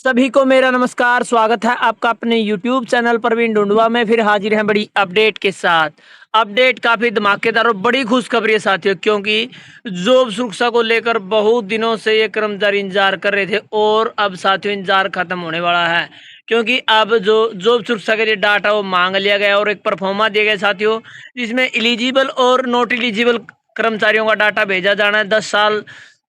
सभी को मेरा नमस्कार। स्वागत है आपका अपने YouTube चैनल प्रवीण ढूंढवा में। फिर हाजिर हैं बड़ी अपडेट के साथ। अपडेट काफ़ी धमाकेदार और बड़ी खुशखबरी है साथियों, क्योंकि जॉब सुरक्षा को लेकर बहुत दिनों से ये कर्मचारी इंतजार कर रहे थे और अब साथियों इंतजार खत्म होने वाला है, क्योंकि अब जो जॉब सुरक्षा के लिए डाटा वो मांग लिया गया और एक परफॉर्मा दिया गया साथियों, जिसमें एलिजिबल और नॉट एलिजिबल कर्मचारियों का डाटा भेजा जाना है। 10 साल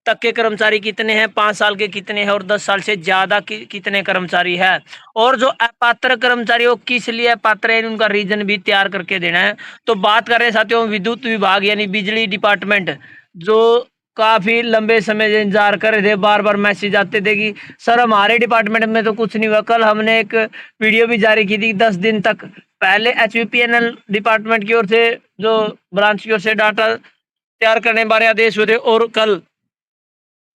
तक के कर्मचारी कितने हैं, 5 साल के कितने हैं और 10 साल से ज्यादा कितने कर्मचारी है, और जो अपात्र कर्मचारी वो किस लिए अपात्र है उनका रीजन भी तैयार करके देना है। तो बात कर रहे हैं साथियों विद्युत विभाग यानी बिजली डिपार्टमेंट, जो काफी लंबे समय से इंतजार कर रहे थे। बार बार मैसेज आते थे कि सर हमारे डिपार्टमेंट में तो कुछ नहीं हुआ। कल हमने एक वीडियो भी जारी की थी। 10 दिन तक पहले HVPNL डिपार्टमेंट की ओर से, जो ब्रांच की ओर से डाटा तैयार करने बारे आदेश हुए थे, और कल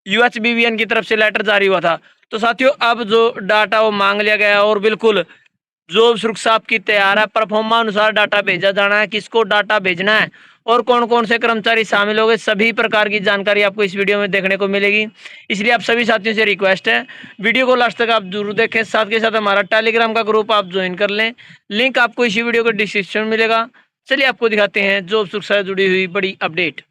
UHBVN की तरफ से लेटर जारी हुआ था। तो साथियों अब जो डाटा वो मांग लिया गया है और बिल्कुल जॉब सुरक्षा आपकी तैयार है। परफॉर्मा अनुसार डाटा भेजा जाना है। किसको डाटा भेजना है और कौन कौन से कर्मचारी शामिल हो गए, सभी प्रकार की जानकारी आपको इस वीडियो में देखने को मिलेगी। इसलिए आप सभी साथियों से रिक्वेस्ट है, वीडियो को लास्ट तक आप जरूर देखें। साथ के साथ हमारा टेलीग्राम का ग्रुप आप ज्वाइन कर लें, लिंक आपको इसी वीडियो के डिस्क्रिप्शन में मिलेगा। चलिए आपको दिखाते हैं जॉब सुरक्षा से जुड़ी हुई बड़ी अपडेट।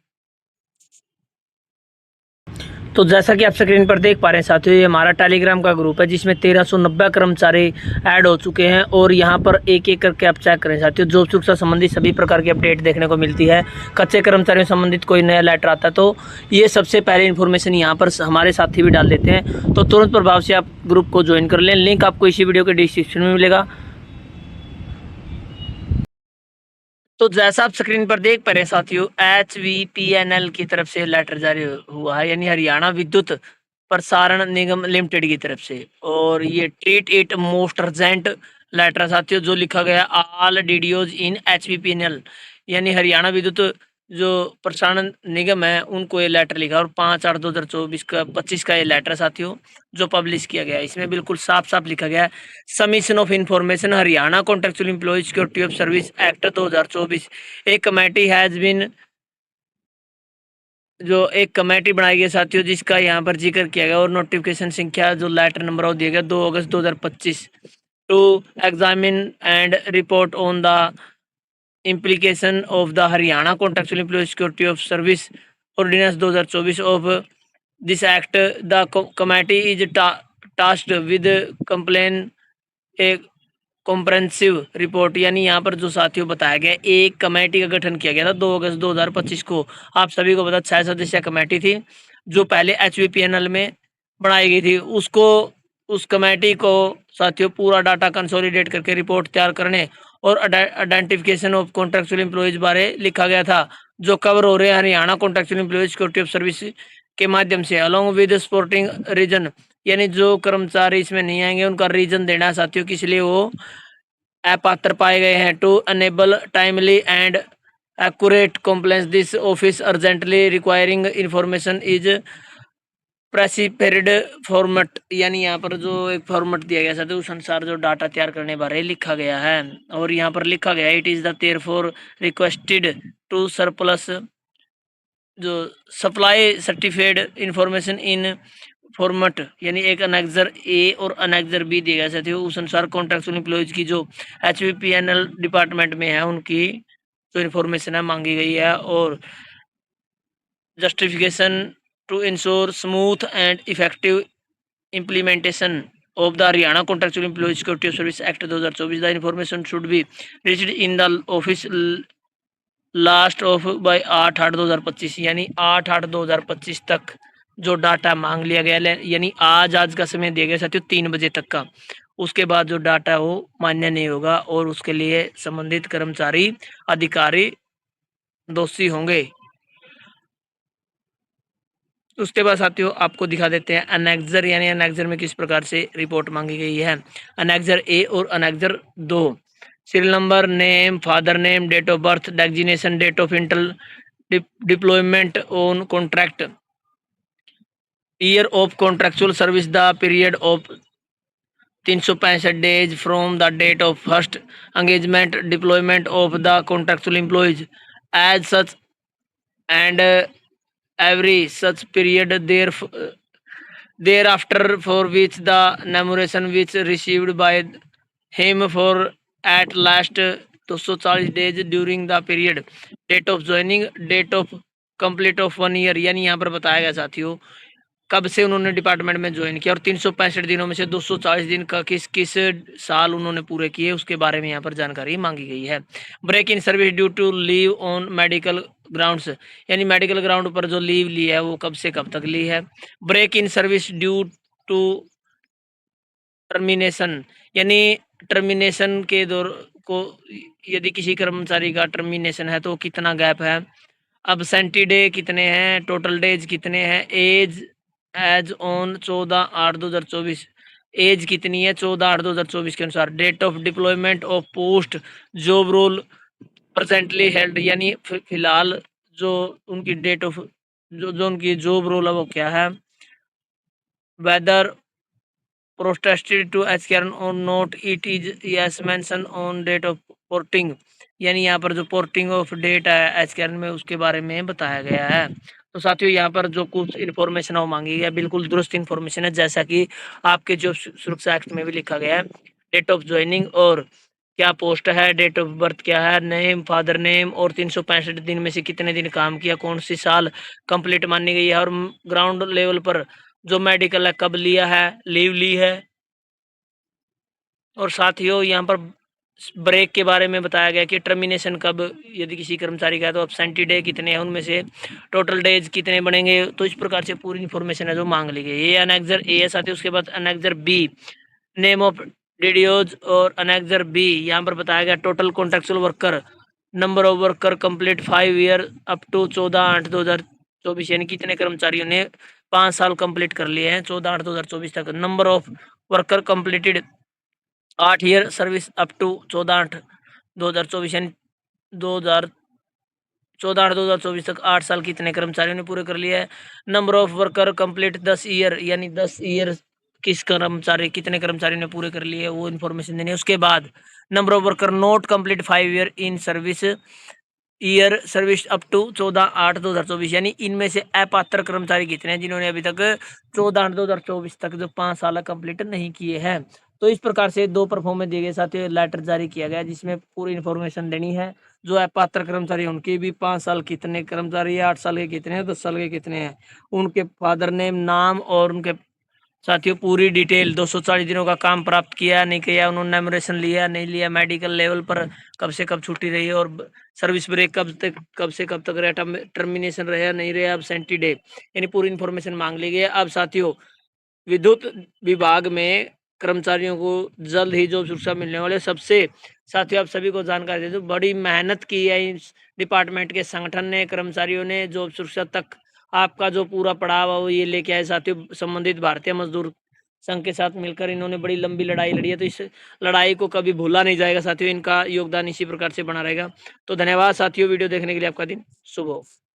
तो जैसा कि आप स्क्रीन पर देख पा रहे हैं साथियों, ये हमारा टेलीग्राम का ग्रुप है जिसमें 1390 कर्मचारी ऐड हो चुके हैं, और यहाँ पर एक एक करके आप चेक करें साथियों। जॉब सुरक्षा संबंधी सभी प्रकार की अपडेट देखने को मिलती है। कच्चे कर्मचारियों से संबंधित कोई नया लेटर आता है तो ये सबसे पहले इन्फॉर्मेशन यहाँ पर हमारे साथी भी डाल देते हैं। तो तुरंत प्रभाव से आप ग्रुप को ज्वाइन कर लें, लिंक आपको इसी वीडियो के डिस्क्रिप्शन में मिलेगा। तो जैसा आप स्क्रीन पर देख पा रहे हैं साथियों, HVPNL की तरफ से लेटर जारी हुआ है, यानी हरियाणा विद्युत प्रसारण निगम लिमिटेड की तरफ से, और ये treat it most urgent letter है साथियों, जो लिखा गया ऑल DDOs इन HVPNL यानी हरियाणा विद्युत जो प्रसारण निगम है उनको ये लेटर लिखा, और 5/8/2024 का 25 का ये लेटर साथियों जो पब्लिश किया गया है। इसमें बिल्कुल साफ साफ लिखा गया है, submission of information Haryana contractual employees security of service act 2024। एक कमेटी हैज बीन, जो एक कमेटी बनाई गई साथियों जिसका यहाँ पर जिक्र किया गया, और नोटिफिकेशन संख्या जो लेटर नंबर वो दिया गया 2 अगस्त 2025 to examine and report on the implication of the Haryana Contractual Employee Security of Service Ordinance 2024 of this act. The committee is tasked with complain a comprehensive report, यानी यहाँ पर जो साथियों बताया गया एक कमेटी का गठन किया गया था 2 अगस्त 2025 को। आप सभी को पता 6 सदस्यीय कमेटी थी जो पहले HVPNL में बनाई गई थी। उसको उस कमेटी को साथियों पूरा डाटा कंसोलिडेट करके रिपोर्ट तैयार करने और आइडेंटिफिकेशन ऑफ कॉन्ट्रेक्चुअल एम्प्लॉयज बारे लिखा गया था, जो कवर हो रहे हैं Haryana contractual employees security of service के माध्यम से, अलॉन्ग विद सपोर्टिंग रीजन, यानी जो कर्मचारी इसमें नहीं आएंगे उनका रीजन देना है साथियों किस लिए वो अपात्र पाए गए हैं। To enable timely and accurate complaints this office urgently requiring information is prescribed format, यानी यहाँ पर जो एक फॉर्मेट दिया गया था उस अनुसार जो डाटा तैयार करने बारे लिखा गया है। और यहाँ पर लिखा गया it is the therefore requested to surplus जो supply certified information in format, यानी एक अनेक्जर ए और अनेक्जर बी दिया गया साथियों। उस अनुसार कॉन्ट्रेक्चुअल एम्प्लॉयज की जो HVPNL डिपार्टमेंट में है उनकी जो इन्फॉर्मेशन है मांगी गई है, और justification to ensure smooth and effective implementation of the Haryana Contractual Employees Security of Service Act 2024. The information should be reached in the office last of by 8/8/2025, यानी 8/8/2025 तक जो डाटा मांग लिया गया, यानी आज का समय दिया गया साथियों 3 बजे तक का। उसके बाद जो डाटा है वो मान्य नहीं होगा और उसके लिए संबंधित कर्मचारी अधिकारी दोषी होंगे। उसके बाद साथियों आपको दिखा देते हैं अनेक्जर, यानी अनेक्जर में किस प्रकार से रिपोर्ट मांगी गई है। अनेक्जर ए और annexure 2, serial number, name, father name, date of birth, designation, date of inter deployment on contract, year of contractual service, the period of 365 days from the date of first engagement deployment of the contractual employees as such and every such period thereafter for which the remuneration which received by him for at last 240 days during the period date of joining date of complete of 1 year. यानी यहाँ पर बताया गया साथियों कब से उन्होंने department में ज्वाइन किया और 365 दिनों में से 240 दिन का किस किस साल उन्होंने पूरे किए उसके बारे में यहाँ पर जानकारी मांगी गई है। Break in service due to leave on medical grounds, यानी मेडिकल ग्राउंड पर जो लीव ली है वो कब से कब तक ली है। Break in service due to termination, यानी टर्मिनेशन के दौर को यदि किसी कर्मचारी का टर्मिनेशन है तो कितना गैप है। अबसेंटी डे कितने हैं, टोटल डेज कितने हैं, एज एज ऑन 14/8/2024, एज कितनी है 14/8/2024 के अनुसार। Date of deployment of post job role presently held, यानी फिलहाल जो उनकी डेट ऑफ जो उनकी जॉब रोल है वो क्या है। वेदर प्रोटेस्टेड टू एचकेआरएन और note it is yes mention on date of porting, यानी यहाँ पर जो पोर्टिंग ऑफ डेट है एचकेआरएन में उसके बारे में बताया गया है। तो साथियों यहाँ पर जो कुछ इन्फॉर्मेशन है वो मांगी है बिल्कुल दुरुस्त इन्फॉर्मेशन है जैसा कि आपके जो सुरक्षा एक्ट में भी लिखा गया है। डेट ऑफ ज्वाइनिंग और क्या पोस्ट है, डेट ऑफ बर्थ क्या है, नेम फादर नेम और 365 दिन में से कितने दिन काम किया, कौन सी साल कंप्लीट मानी गई है और ग्राउंड लेवल पर जो मेडिकल है कब लिया है, लीव ली है। और साथियों यहाँ पर ब्रेक के बारे में बताया गया कि टर्मिनेशन कब यदि किसी कर्मचारी का है तो अब्सेंटी डे कितने हैं, उनमें से टोटल डेज कितने बनेंगे। तो इस प्रकार से पूरी इन्फॉर्मेशन है जो मांग ली गई। ये अनेक्जर ए है साथियों। उसके बाद annexure B name of DDOs और अनेक्जर बी यहाँ पर बताया गया total contractual worker number of worker complete 5 year up to 14/8/2024, यानी कितने कर्मचारियों ने 5 साल कंप्लीट कर लिए हैं 14/8/2024 तक। Number of worker completed 8 year service up to 14/8/2024, यानी 2014/8/2024 तक 8 साल कितने कर्मचारियों ने पूरे कर लिया है। Number of worker complete 10 year, यानी 10 ईयर कितने कर्मचारियों ने पूरे कर लिए है वो इन्फॉर्मेशन देनी है। उसके बाद number of worker not complete 5 year in service year service up to 14/8/2024, यानी इनमें से अपात्र कर्मचारी कितने हैं जिन्होंने अभी तक 14/8/2024 तक जो 5 साल कंप्लीट नहीं किए हैं। तो इस प्रकार से 2 परफॉर्मेंस दिए गए साथियों, लेटर जारी किया गया जिसमें पूरी इन्फॉर्मेशन देनी है। जो अपात्र कर्मचारी उनके भी 5 साल कितने कर्मचारी है, 8 साल के कितने हैं, 10 साल के कितने हैं, उनके फादर नेम नाम और उनके साथियों पूरी डिटेल 240 दिनों का काम प्राप्त किया नहीं किया, उन्होंने नॉमिनेशन लिया नहीं लिया, मेडिकल लेवल पर कब से कब छुट्टी रही और सर्विस ब्रेक कब से कब तक रहा, टर्मिनेशन रहा नहीं रहा, अब्सेंटी डे, यानी पूरी इन्फॉर्मेशन मांग ली गई है। अब साथियों विद्युत विभाग में कर्मचारियों को जल्द ही जॉब सुरक्षा मिलने वाले सबसे साथियों आप सभी को जानकारी दे दूं बड़ी मेहनत की है इस डिपार्टमेंट के संगठन ने, कर्मचारियों ने जॉब सुरक्षा तक आपका जो पूरा पड़ाव है वो ये लेके आए साथियों। संबंधित भारतीय मजदूर संघ के साथ मिलकर इन्होंने बड़ी लंबी लड़ाई लड़ी है, तो इस लड़ाई को कभी भूला नहीं जाएगा साथियों। इनका योगदान इसी प्रकार से बना रहेगा। तो धन्यवाद साथियों, वीडियो देखने के लिए आपका दिन शुभ हो।